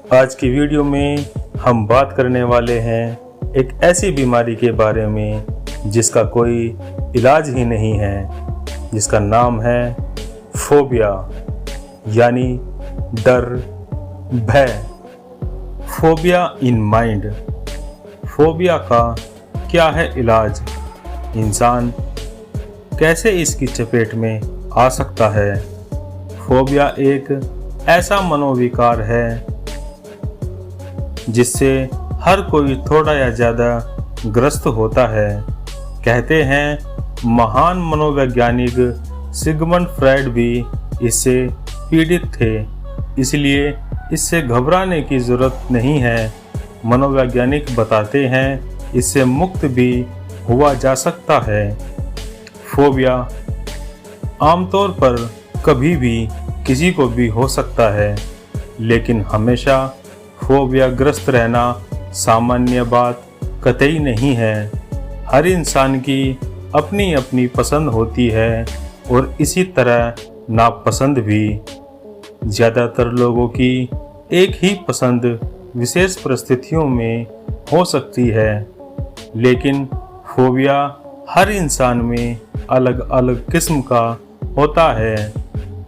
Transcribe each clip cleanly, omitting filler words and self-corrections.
आज की वीडियो में हम बात करने वाले हैं एक ऐसी बीमारी के बारे में जिसका कोई इलाज ही नहीं है, जिसका नाम है फोबिया यानी डर, भय। Phobia in mind. फोबिया का क्या है इलाज? इंसान कैसे इसकी चपेट में आ सकता है? फोबिया एक ऐसा मनोविकार है जिससे हर कोई थोड़ा या ज़्यादा ग्रस्त होता है। कहते हैं महान मनोवैज्ञानिक सिगमंड फ्रायड भी इससे पीड़ित थे, इसलिए इससे घबराने की ज़रूरत नहीं है। मनोवैज्ञानिक बताते हैं इससे मुक्त भी हुआ जा सकता है। फोबिया आमतौर पर कभी भी किसी को भी हो सकता है, लेकिन हमेशा फोबिया ग्रस्त रहना सामान्य बात कतई नहीं है। हर इंसान की अपनी अपनी पसंद होती है और इसी तरह नापसंद भी। ज़्यादातर लोगों की एक ही पसंद विशेष परिस्थितियों में हो सकती है, लेकिन फोबिया हर इंसान में अलग अलग किस्म का होता है।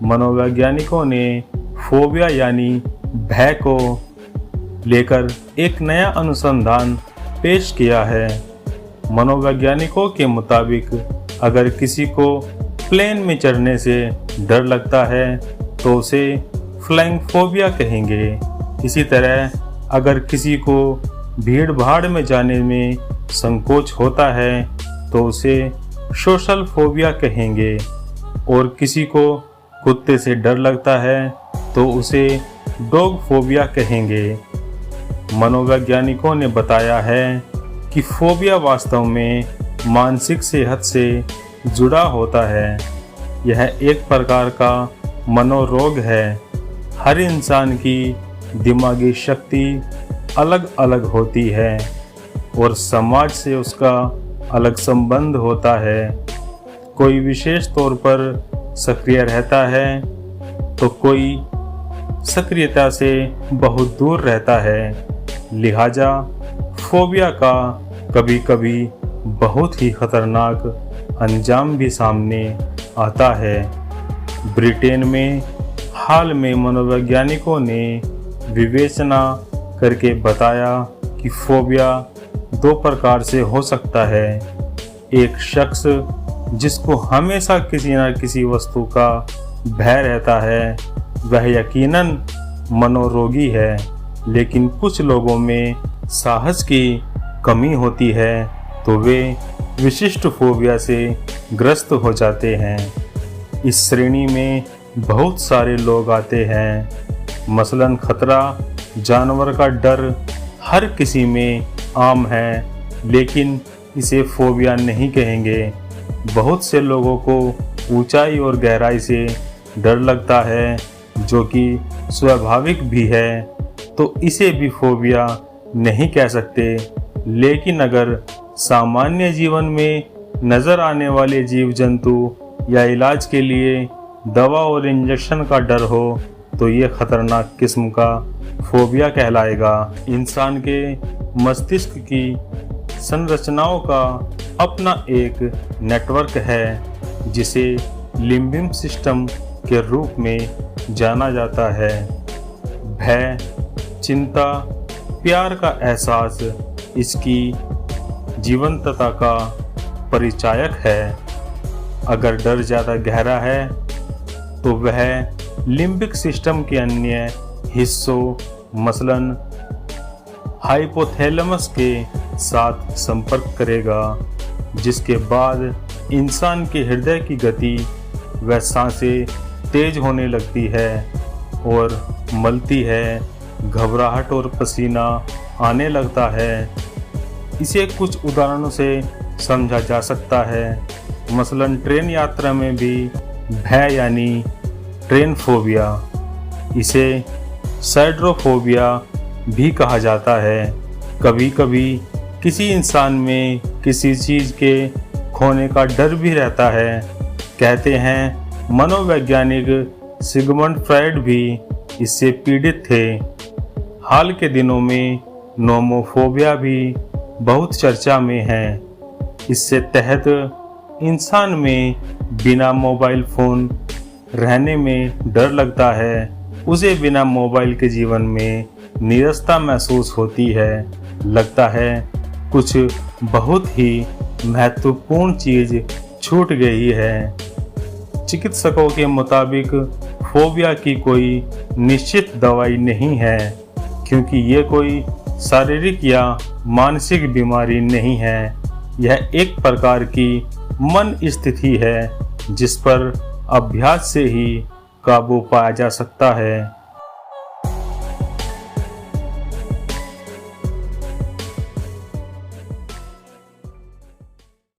मनोवैज्ञानिकों ने फोबिया यानी भय को लेकर एक नया अनुसंधान पेश किया है। मनोवैज्ञानिकों के मुताबिक अगर किसी को प्लेन में चढ़ने से डर लगता है तो उसे फ्लाइंग फोबिया कहेंगे। इसी तरह अगर किसी को भीड़ भाड़ में जाने में संकोच होता है तो उसे सोशल फोबिया कहेंगे, और किसी को कुत्ते से डर लगता है तो उसे डॉग फोबिया कहेंगे। मनोवैज्ञानिकों ने बताया है कि फोबिया वास्तव में मानसिक सेहत से जुड़ा होता है। यह एक प्रकार का मनोरोग है। हर इंसान की दिमागी शक्ति अलग अलग होती है और समाज से उसका अलग संबंध होता है। कोई विशेष तौर पर सक्रिय रहता है तो कोई सक्रियता से बहुत दूर रहता है। लिहाजा फोबिया का कभी कभी बहुत ही खतरनाक अंजाम भी सामने आता है। ब्रिटेन में हाल में मनोवैज्ञानिकों ने विवेचना करके बताया कि फोबिया दो प्रकार से हो सकता है। एक शख्स जिसको हमेशा किसी न किसी वस्तु का भय रहता है वह यकीनन मनोरोगी है, लेकिन कुछ लोगों में साहस की कमी होती है तो वे विशिष्ट फोबिया से ग्रस्त हो जाते हैं। इस श्रेणी में बहुत सारे लोग आते हैं। मसलन खतरा, जानवर का डर हर किसी में आम है, लेकिन इसे फोबिया नहीं कहेंगे। बहुत से लोगों को ऊंचाई और गहराई से डर लगता है, जो कि स्वाभाविक भी है, तो इसे भी फोबिया नहीं कह सकते। लेकिन अगर सामान्य जीवन में नज़र आने वाले जीव जंतु या इलाज के लिए दवा और इंजेक्शन का डर हो तो ये खतरनाक किस्म का फोबिया कहलाएगा। इंसान के मस्तिष्क की संरचनाओं का अपना एक नेटवर्क है जिसे लिम्बिक सिस्टम के रूप में जाना जाता है। भय, चिंता, प्यार का एहसास इसकी जीवंतता का परिचायक है। अगर डर ज़्यादा गहरा है तो वह लिम्बिक सिस्टम के अन्य हिस्सों मसलन हाइपोथैलेमस के साथ संपर्क करेगा, जिसके बाद इंसान के हृदय की गति व सांसें तेज होने लगती है और मलती है, घबराहट और पसीना आने लगता है। इसे कुछ उदाहरणों से समझा जा सकता है। मसलन ट्रेन यात्रा में भी भय यानी ट्रेन फोबिया, इसे सैड्रोफोबिया भी कहा जाता है। कभी कभी किसी इंसान में किसी चीज़ के खोने का डर भी रहता है। कहते हैं मनोवैज्ञानिक सिगमंड फ्रायड भी इससे पीड़ित थे। हाल के दिनों में नोमोफोबिया भी बहुत चर्चा में है। इससे तहत इंसान में बिना मोबाइल फ़ोन रहने में डर लगता है। उसे बिना मोबाइल के जीवन में नीरसता महसूस होती है। लगता है कुछ बहुत ही महत्वपूर्ण चीज़ छूट गई है। चिकित्सकों के मुताबिक फोबिया की कोई निश्चित दवाई नहीं है, क्योंकि ये कोई शारीरिक या मानसिक बीमारी नहीं है। यह एक प्रकार की मन स्थिति है जिस पर अभ्यास से ही काबू पाया जा सकता है।